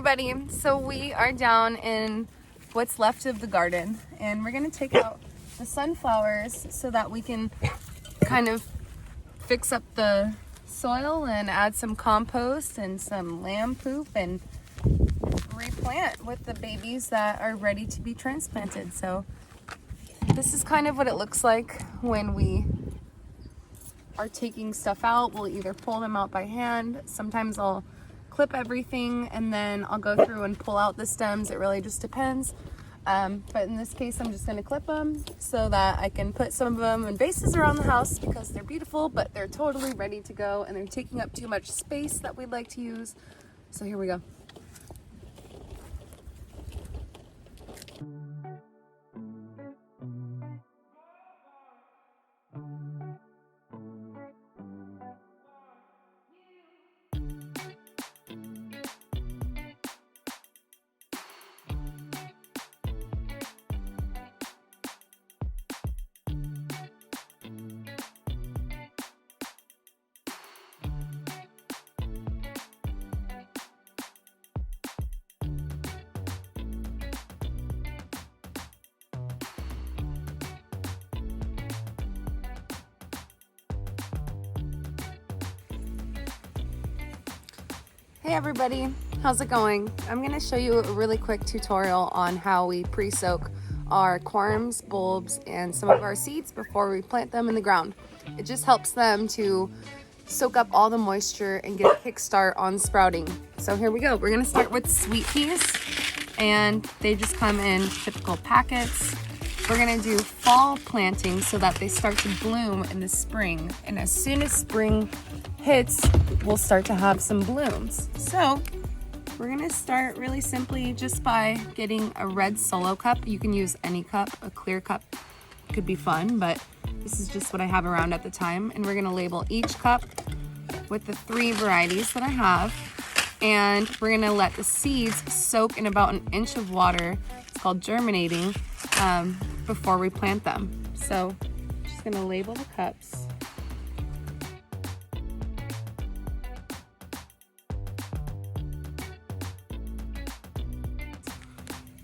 everybody, so we are down in what's left of the garden and we're gonna take out the sunflowers so that we can kind of fix up the soil and add some compost and some lamb poop and replant with the babies that are ready to be transplanted. So this is kind of what it looks like when we are taking stuff out. We'll either pull them out by hand. Sometimes I'll clip everything and then I'll go through and pull out the stems. It really just depends. But in this case, I'm just going to clip them so that I can put some of them in vases around the house because they're beautiful, but they're totally ready to go and they're taking up too much space that we'd like to use. So here we go. Hey everybody, how's it going? I'm going to show you a really quick tutorial on how we pre-soak our corms, bulbs, and some of our seeds before we plant them in the ground. It just helps them to soak up all the moisture and get a kickstart on sprouting. So here we go. We're going to start with sweet peas, and they just come in typical packets. We're going to do fall planting so that they start to bloom in the spring, and as soon as spring hits, we'll start to have some blooms. So we're gonna start really simply just by getting a red Solo cup. You can use any cup, a clear cup could be fun, but this is just what I have around at the time. And we're gonna label each cup with the 3 varieties that I have. And we're gonna let the seeds soak in about 1 inch of water. It's called germinating, before we plant them. So just gonna label the cups.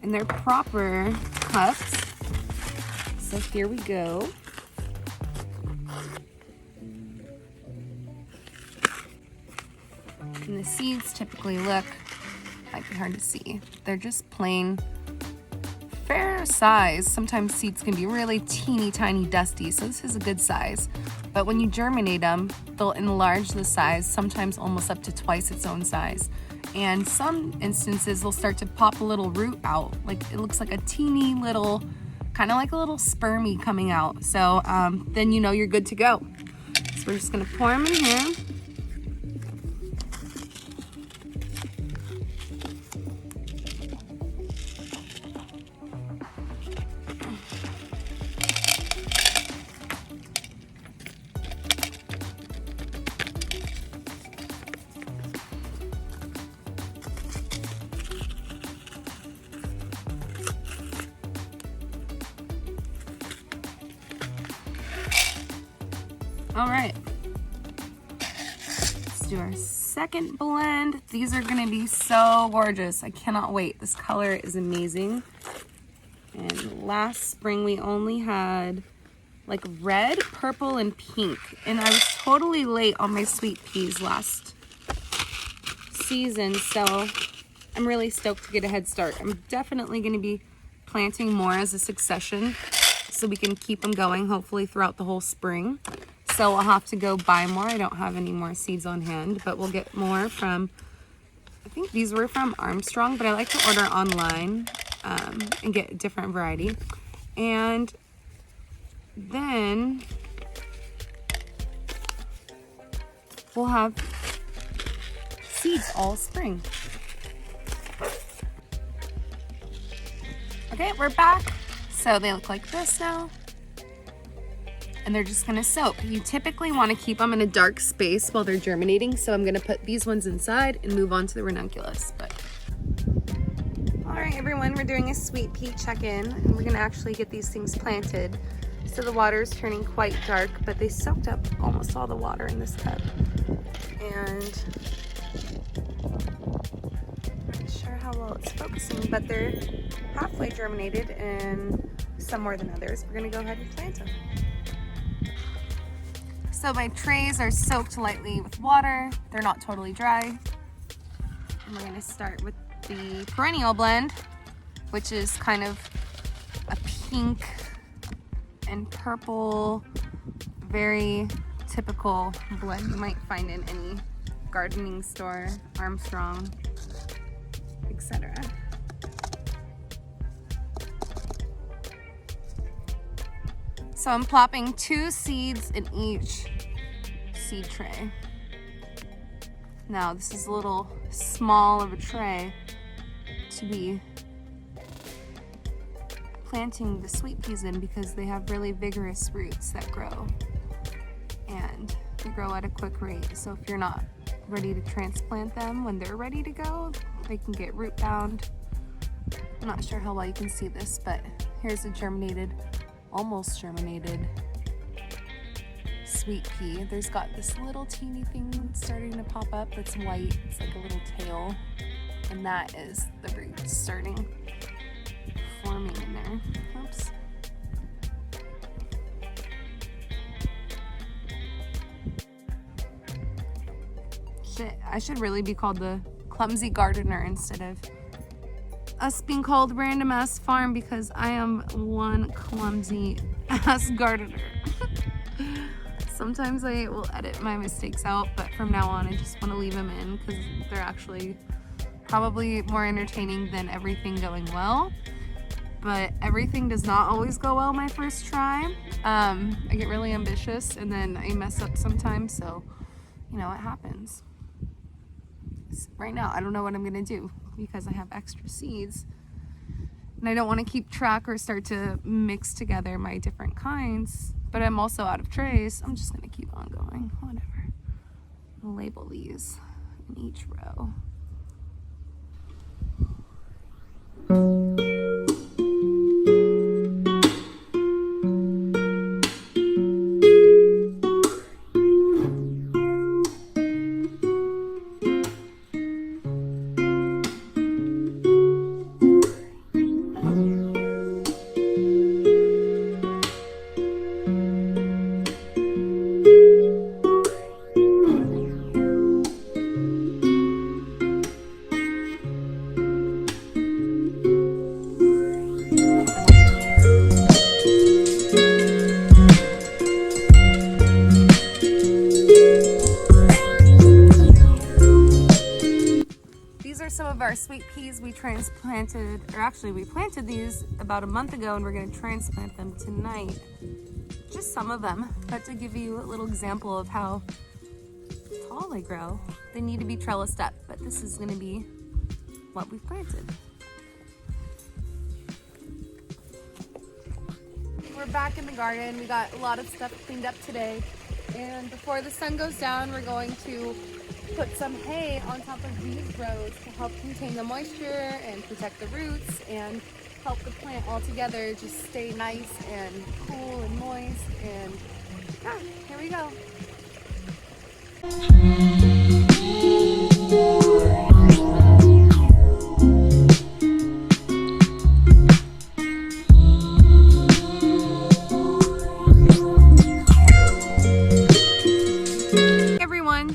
And they're proper cups. So here we go. And the seeds typically look, might be hard to see, they're just plain, fair size. Sometimes seeds can be really teeny tiny dusty, so this is a good size. But when you germinate them, they'll enlarge the size, sometimes almost up to twice its own size. And some instances they'll start to pop a little root out, like it looks like a teeny little, kind of like a little spermie coming out. So then you know you're good to go. So we're just gonna pour them in here. All right, let's do our second blend. These are gonna be so gorgeous. I cannot wait. This color is amazing. And last spring we only had like red, purple, and pink. And I was totally late on my sweet peas last season, so I'm really stoked to get a head start. I'm definitely gonna be planting more as a succession so we can keep them going hopefully throughout the whole spring. So I'll have to go buy more. I don't have any more seeds on hand, but we'll get more from, I think these were from Armstrong, but I like to order online and get a different variety. And then we'll have seeds all spring. Okay, we're back. So they look like this now. And they're just gonna soak. You typically wanna keep them in a dark space while they're germinating, so I'm gonna put these ones inside and move on to the ranunculus. But all right, everyone, we're doing a sweet pea check-in, and we're gonna actually get these things planted. So the water is turning quite dark, but they soaked up almost all the water in this cup. And I'm sure how well it's focusing, but they're halfway germinated and some more than others. We're gonna go ahead and plant them. So my trays are soaked lightly with water. They're not totally dry. And we're gonna start with the perennial blend, which is kind of a pink and purple, very typical blend you might find in any gardening store, Armstrong, etc. So I'm plopping 2 seeds in each seed tray. Now this is a little small of a tray to be planting the sweet peas in because they have really vigorous roots that grow, and they grow at a quick rate. So if you're not ready to transplant them when they're ready to go, they can get root bound. I'm not sure how well you can see this, but here's a germinated, almost germinated sweet pea. There's got this little teeny thing starting to pop up that's white. It's like a little tail, and that is the roots starting forming in there. Oops. Shit, I should really be called the clumsy gardener instead of us being called random ass farm, because I am one clumsy ass gardener. Sometimes I will edit my mistakes out, but from now on I just want to leave them in because they're actually probably more entertaining than everything going well. But everything does not always go well my first try. I get really ambitious and then I mess up sometimes, so you know, it happens. Right now I don't know what I'm gonna do because I have extra seeds and I don't want to keep track or start to mix together my different kinds, but I'm also out of trays. I'm just gonna keep on going, whatever. I'll label these in each row. Some of our sweet peas we transplanted, or actually we planted these about a month ago and we're going to transplant them tonight. Just some of them, but to give you a little example of how tall they grow. They need to be trellised up, but this is going to be what we planted. We're back in the garden. We got a lot of stuff cleaned up today, and before the sun goes down we're going to put some hay on top of these rows to help contain the moisture and protect the roots and help the plant all together just stay nice and cool and moist. And yeah, here we go.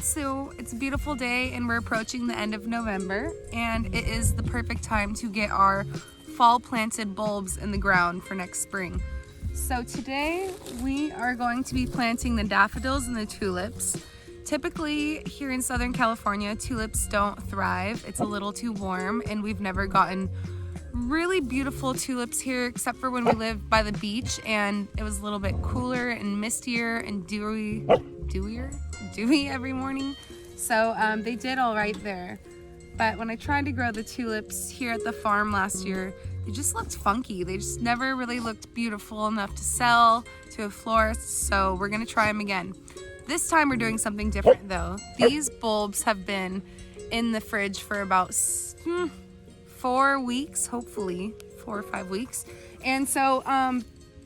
So it's a beautiful day and we're approaching the end of November, and it is the perfect time to get our fall planted bulbs in the ground for next spring. So today we are going to be planting the daffodils and the tulips. Typically here in Southern California, tulips don't thrive. It's a little too warm, and we've never gotten really beautiful tulips here except for when we lived by the beach and it was a little bit cooler and mistier and dewy every morning. So they did all right there. But when I tried to grow the tulips here at the farm last year, they just looked funky. They just never really looked beautiful enough to sell to a florist. So we're gonna try them again. This time we're doing something different though. These bulbs have been in the fridge for about 4 weeks, hopefully 4 or 5 weeks. And so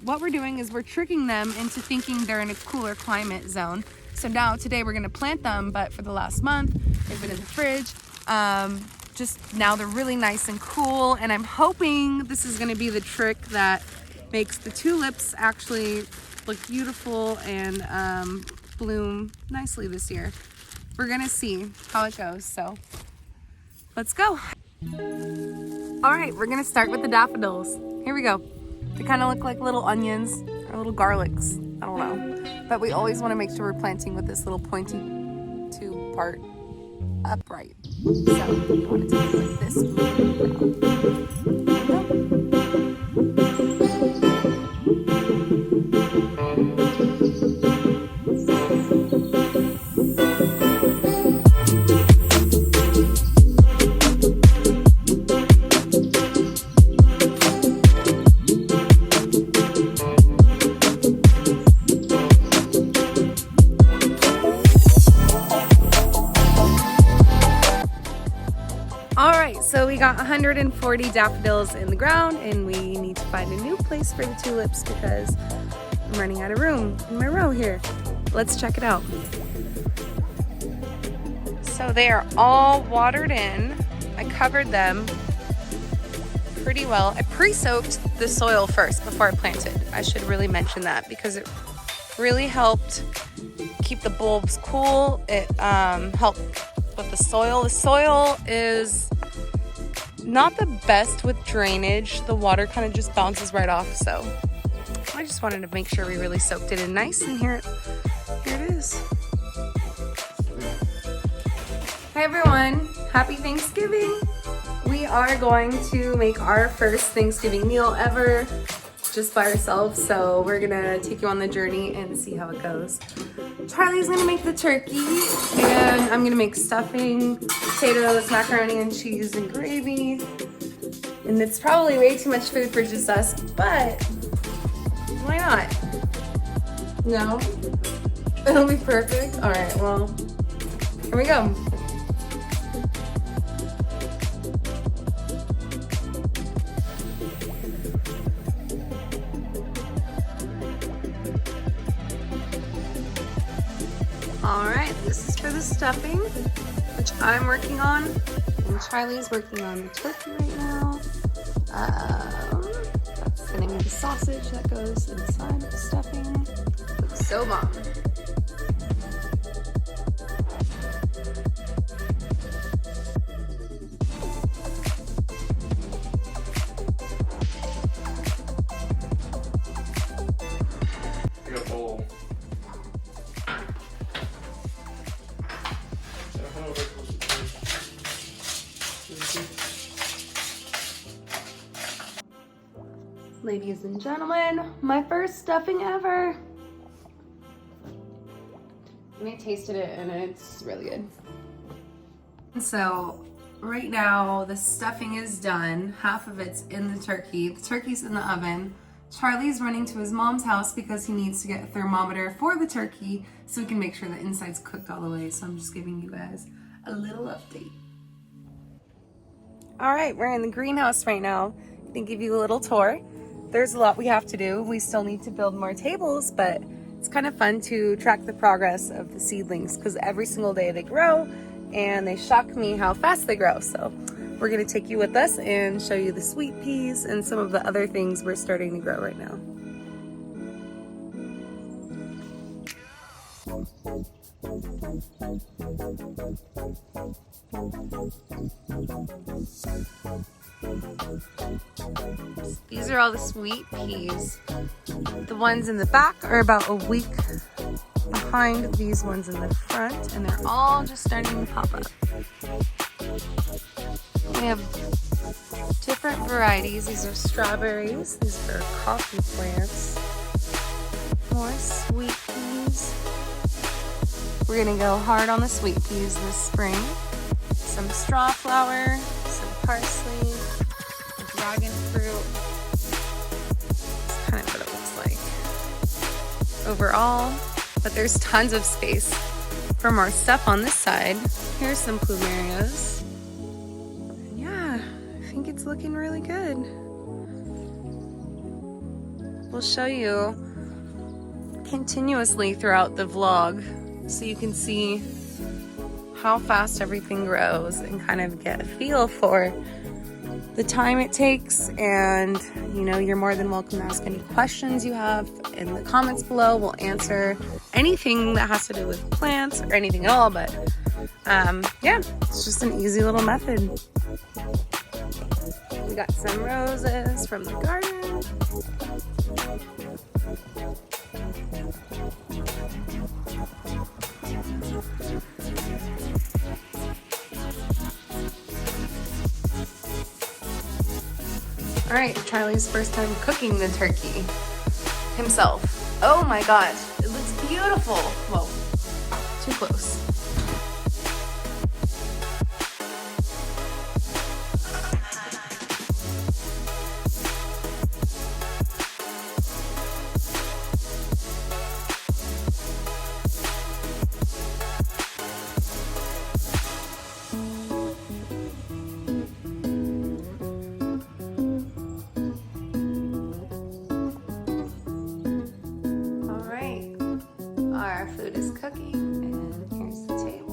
what we're doing is we're tricking them into thinking they're in a cooler climate zone. So now today we're gonna plant them, but for the last month they've been in the fridge. just now they're really nice and cool, and I'm hoping this is going to be the trick that makes the tulips actually look beautiful and bloom nicely this year. We're gonna see how it goes, so let's go. All right, we're gonna start with the daffodils. Here we go. They kind of look like little onions or little garlics. I don't know. But we always want to make sure we're planting with this little pointy tube part upright. So you want to take it like this. So we got 140 daffodils in the ground, and we need to find a new place for the tulips because I'm running out of room in my row here. Let's check it out. So they are all watered in. I covered them pretty well. I pre-soaked the soil first before I planted. I should really mention that because it really helped keep the bulbs cool. It helped with the soil. The soil is not the best with drainage. The water kind of just bounces right off, so I just wanted to make sure we really soaked it in nice, and here it is. Hey everyone, happy Thanksgiving. We are going to make our first Thanksgiving meal ever just by ourselves, so we're gonna take you on the journey and see how it goes. Charlie's gonna make the turkey, and I'm gonna make stuffing, potatoes, macaroni and cheese, and gravy. And it's probably way too much food for just us, but why not? No? It'll be perfect? All right, well, here we go. All right, this is for the stuffing, which I'm working on, and Charlie's working on the turkey right now. That's gonna be the sausage that goes inside the stuffing. Looks so bomb. Ladies and gentlemen, my first stuffing ever. I tasted it and it's really good. So right now the stuffing is done. Half of it's in the turkey. The turkey's in the oven. Charlie's running to his mom's house because he needs to get a thermometer for the turkey so we can make sure the inside's cooked all the way. So I'm just giving you guys a little update. All right, we're in the greenhouse right now. I'm gonna give you a little tour. There's a lot we have to do. We still need to build more tables, but it's kind of fun to track the progress of the seedlings because every single day they grow and they shock me how fast they grow. So we're gonna take you with us and show you the sweet peas and some of the other things we're starting to grow right now. These are all the sweet peas. The ones in the back are about a week behind these ones in the front, and they're all just starting to pop up. We have different varieties. These are strawberries. These are coffee plants. More sweet peas. We're gonna go hard on the sweet peas this spring. Some straw flower, some parsley, dragon fruit. That's kind of what it looks like overall, but there's tons of space for more stuff on this side. Here's some plumerias. And yeah, I think it's looking really good. We'll show you continuously throughout the vlog so you can see how fast everything grows and kind of get a feel for the time it takes. And you know, you're more than welcome to ask any questions you have in the comments below. We'll answer anything that has to do with plants or anything at all, but yeah, it's just an easy little method. We got some roses from the garden. All right, Charlie's first time cooking the turkey himself. Oh my gosh, it looks beautiful. Whoa, too close. Our food is cooking, and here's the table.